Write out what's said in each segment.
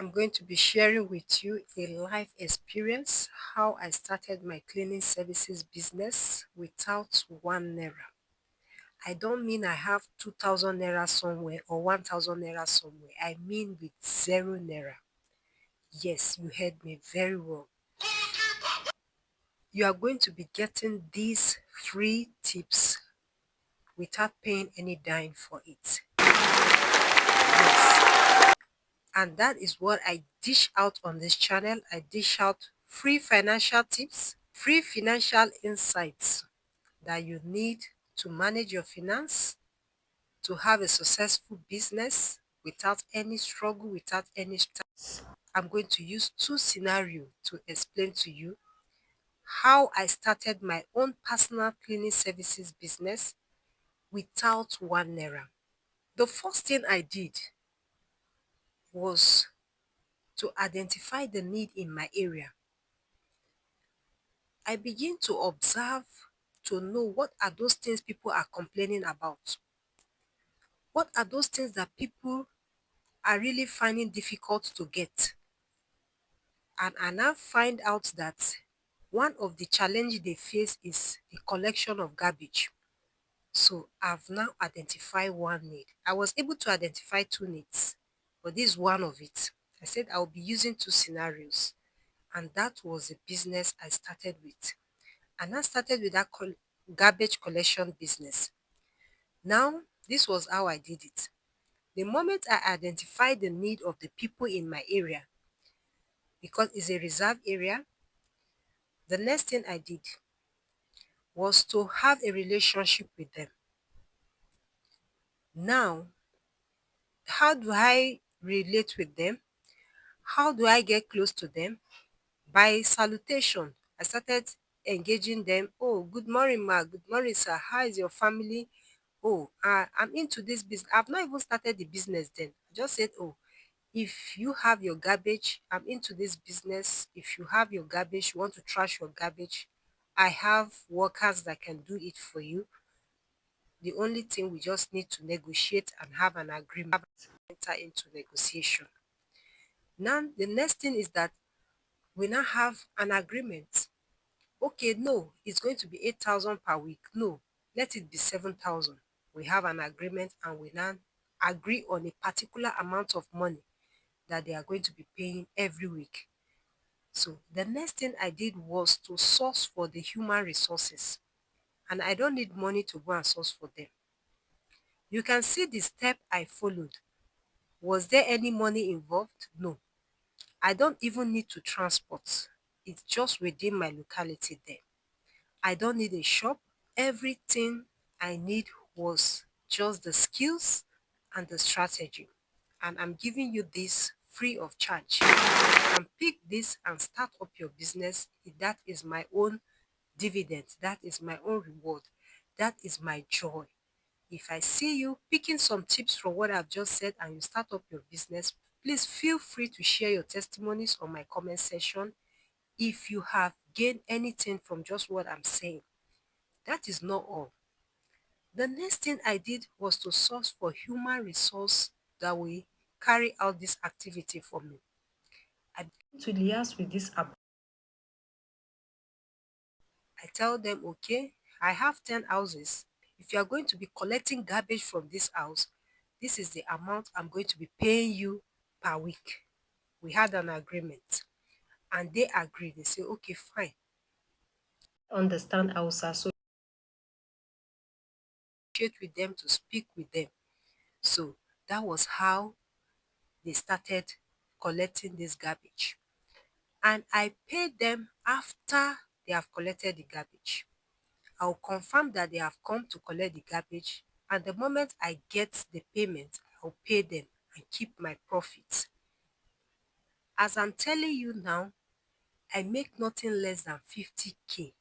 I'm going to be sharing with you a life experience, how I started my cleaning services business without 1 naira. I don't mean I have 2,000 naira somewhere or 1,000 naira somewhere. I mean with 0 naira. Yes, you heard me very well. You are going to be getting these free tips without paying any dime for it. Yes. And that is what I dish out on this channel. I dish out free financial tips, free financial insights that you need to manage your finance, to have a successful business without any struggle, without any stress. I'm going to use two scenarios to explain to you how I started my own personal cleaning services business without 1 naira. The first thing I did was to identify the need in my area. I begin to observe to know what are those things people are complaining about. What are those things that people are really finding difficult to get? And I now find out that one of the challenges they face is the collection of garbage. So I've now identified one need. I was able to identify two needs, but this is one of it. I said I'll be using two scenarios, and that was the business I started with. And I started with that garbage collection business. Now, this was how I did it. The moment I identified the need of the people in my area, because it's a reserve area, the next thing I did was to have a relationship with them. Now, how do I relate with them? How do I get close to them? By salutation. I started engaging them. Oh, good morning, ma. Good morning, sir. How is your family? Oh, I'm into this business. I've not even started the business then. I just said, oh, if you have your garbage, I'm into this business. If you have your garbage, you want to trash your garbage, I have workers that can do it for you. The only thing, we just need to negotiate and have an agreement, enter into negotiation. Now, the next thing is that we now have an agreement. Okay, no, it's going to be 8,000 per week. No, let it be 7,000. We have an agreement and we now agree on a particular amount of money that they are going to be paying every week. So the next thing I did was to source for the human resources. And I don't need money to go and source for them. You can see the step I followed. Was there any money involved? No. I don't even need to transport. It's just within my locality there. I don't need a shop. Everything I need was just the skills and the strategy. And I'm giving you this free of charge. You can pick this and start up your business. That is my own dividend. That is my own reward. That is my joy. If I see you picking some tips from what I've just said and you start up your business, please feel free to share your testimonies on my comment section if you have gained anything from just what I'm saying. That is not all. The next thing I did was to source for human resource that will carry out this activity for me. I begin to liaise with this app. I tell them, okay, I have 10 houses. If you are going to be collecting garbage from this house, this is the amount I'm going to be paying you per week. We had an agreement and they agreed. They say, okay, fine. Understand Hausa, so with them to speak with them. So that was how they started collecting this garbage. And I paid them after they have collected the garbage. I'll confirm that they have come to collect the garbage, and the moment I get the payment, I'll pay them and keep my profits. As I'm telling you now, I make nothing less than 50K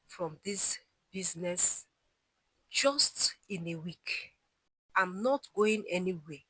from this business just in a week. I'm not going anywhere.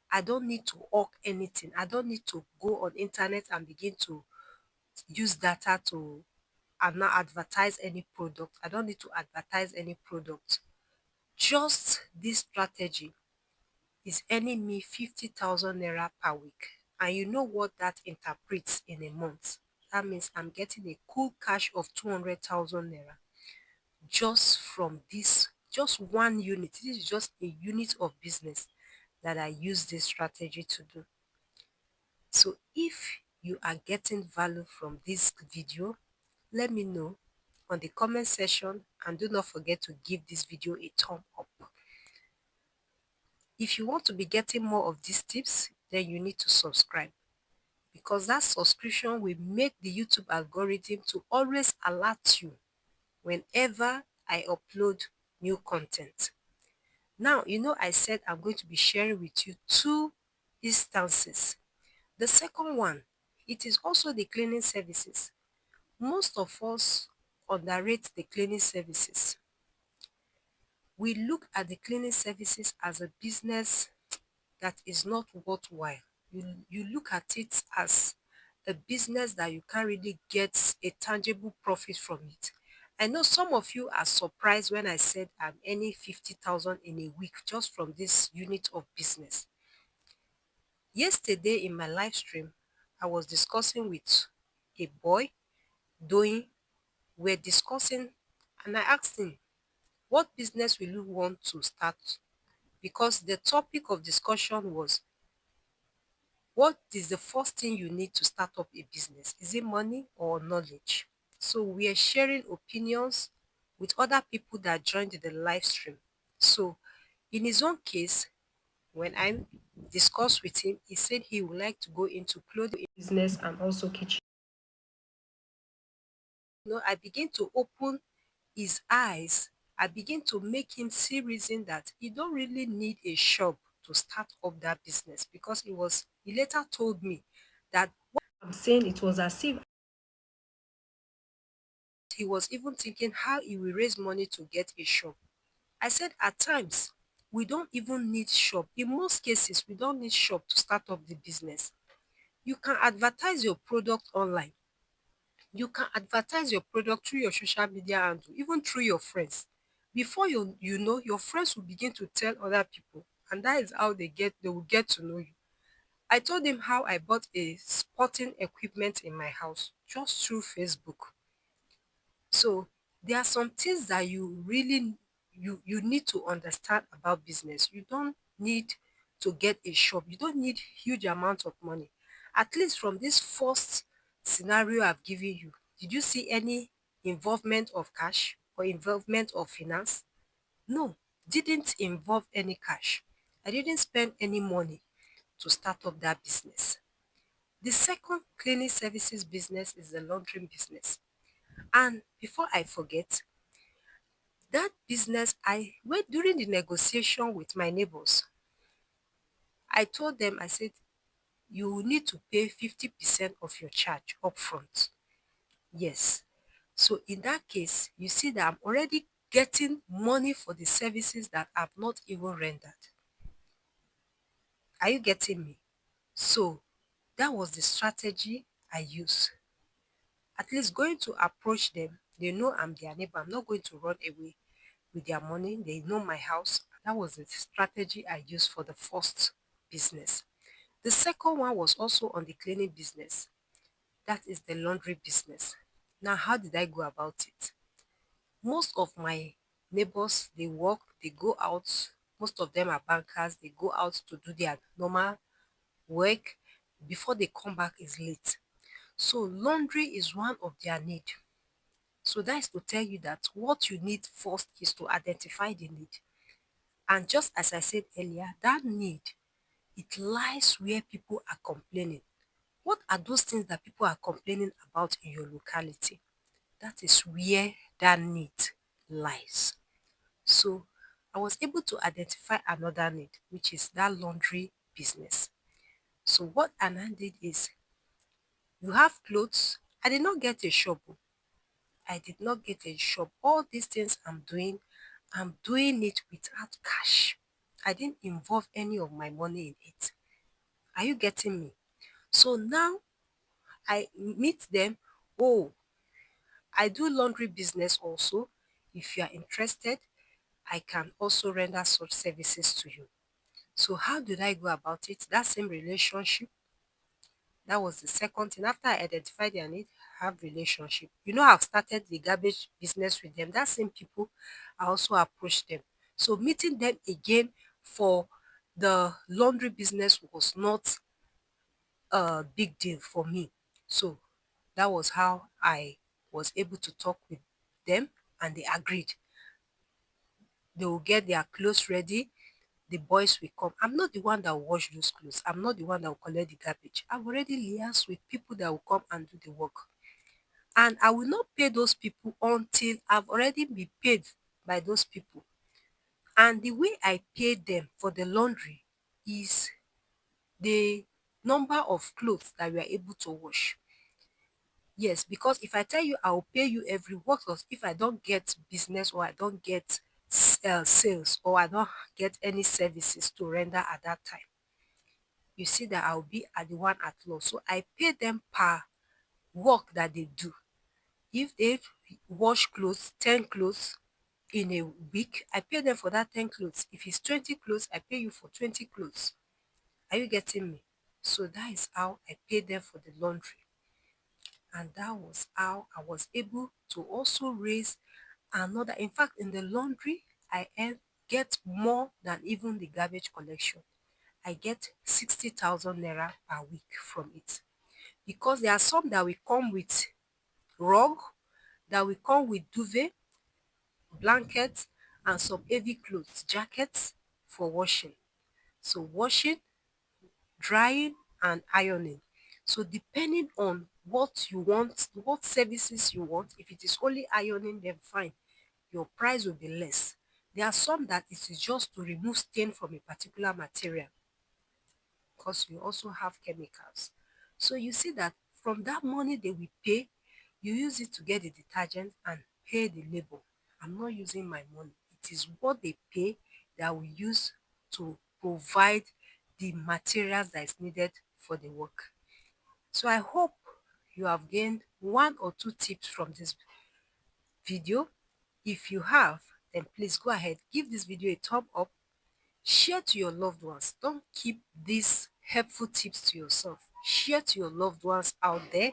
I don't need to hawk anything. I don't need to go on internet and begin to use data to and not advertise any product. I don't need to advertise any product. Just this strategy is earning me 50,000 naira per week. And you know what that interprets in a month? That means I'm getting a cool cash of 200,000 naira just from this, just one unit. This is just a unit of business that I use this strategy to do. So if you are getting value from this video, let me know on the comment section, and do not forget to give this video a thumb up. If you want to be getting more of these tips, then you need to subscribe, because that subscription will make the YouTube algorithm to always alert you whenever I upload new content. Now, I said I'm going to be sharing with you two instances. The second one, it is also the cleaning services. Most of us underrate the cleaning services. We look at the cleaning services as a business that is not worthwhile. You look at it as a business that you can't really get a tangible profit from it. I know some of you are surprised when I said I'm earning 50,000 in a week just from this unit of business. Yesterday in my live stream, I was discussing with a boy doing, we're discussing, and I asked him, what business will you want to start? Because the topic of discussion was, what is the first thing you need to start up a business? Is it money or knowledge? So we are sharing opinions with other people that joined the live stream. So in his own case, when I discussed with him, he said he would like to go into clothing business and also kitchen. I begin to open his eyes. I begin to make him see reason that he don't really need a shop to start up that business, because he later told me that what I'm saying, it was as if he was even thinking how he will raise money to get a shop. I said at times we don't even need shop. In most cases, we don't need shop to start up the business. You can advertise your product online. You can advertise your product through your social media and even through your friends. Before you know, your friends will begin to tell other people, and that is how they will get to know you. I told him how I bought a sporting equipment in my house just through Facebook. So there are some things that you really you need to understand about business. You don't need to get a shop. You don't need huge amounts of money. At least from this first scenario I've given you, did you see any involvement of cash or involvement of finance? No, didn't involve any cash. I didn't spend any money to start up that business. The second cleaning services business is the laundry business. And before I forget, that business, I went during the negotiation with my neighbors. I told them, I said, you will need to pay 50% of your charge upfront. Yes. So in that case, you see that I'm already getting money for the services that I've not even rendered. Are you getting me? So that was the strategy I used. At least going to approach them, they know I'm their neighbor. I'm not going to run away with their money. They know my house. That was the strategy I used for the first business. The second one was also on the cleaning business. That is the laundry business. Now, how did I go about it? Most of my neighbors, they work, they go out. Most of them are bankers. They go out to do their normal work. Before they come back is late. So laundry is one of their need. So that is to tell you that what you need first is to identify the need. And just as I said earlier, that need, it lies where people are complaining. What are those things that people are complaining about in your locality? That is where that need lies. So I was able to identify another need, which is that laundry business. So what Anand did is, you have clothes. I did not get a shop. I did not get a shop. All these things I'm doing it without cash. I didn't involve any of my money in it. Are you getting me? So now I meet them. Oh, I do laundry business also. If you are interested, I can also render such services to you. So how did I go about it? That same relationship. That was the second thing. After I identified their need, have relationship. I've started the garbage business with them. That same people, I also approached them. So meeting them again for the laundry business was not a big deal for me. So that was how I was able to talk with them, and they agreed. They will get their clothes ready. The boys will come. I'm not the one that will wash those clothes. I'm not the one that will collect the garbage. I've already liaised with people that will come and do the work. And I will not pay those people until I've already been paid by those people. And the way I pay them for the laundry is the number of clothes that we are able to wash. Yes, because if I tell you I'll pay you every work, or if I don't get business, or I don't get sales, or I don't get any services to render at that time, you see that I'll be at the one at loss. So I pay them per work that they do. If they wash clothes, 10 clothes in a week, I pay them for that 10 clothes. If it's 20 clothes, I pay you for 20 clothes. Are you getting me? So that is how I pay them for the laundry. And that was how I was able to also raise another. In fact, in the laundry, get more than even the garbage collection. I get 60,000 naira per week from it. Because there are some that will come with rug, that will come with duvet, blankets, and some heavy clothes, jackets for washing. So washing, drying, and ironing. So depending on what you want, what services you want, if it is only ironing, then fine, your price will be less. There are some that it is just to remove stain from a particular material, because you also have chemicals. So you see that from that money they will pay, you use it to get the detergent and pay the labor. I'm not using my money. It is what they pay that we use to provide the materials that is needed for the work. So I hope you have gained one or two tips from this video. If you have, then please go ahead, give this video a thumb up, share to your loved ones. Don't keep these helpful tips to yourself. Share to your loved ones out there.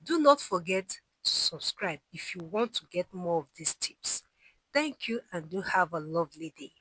Do not forget to subscribe if you want to get more of these tips. Thank you, and do have a lovely day.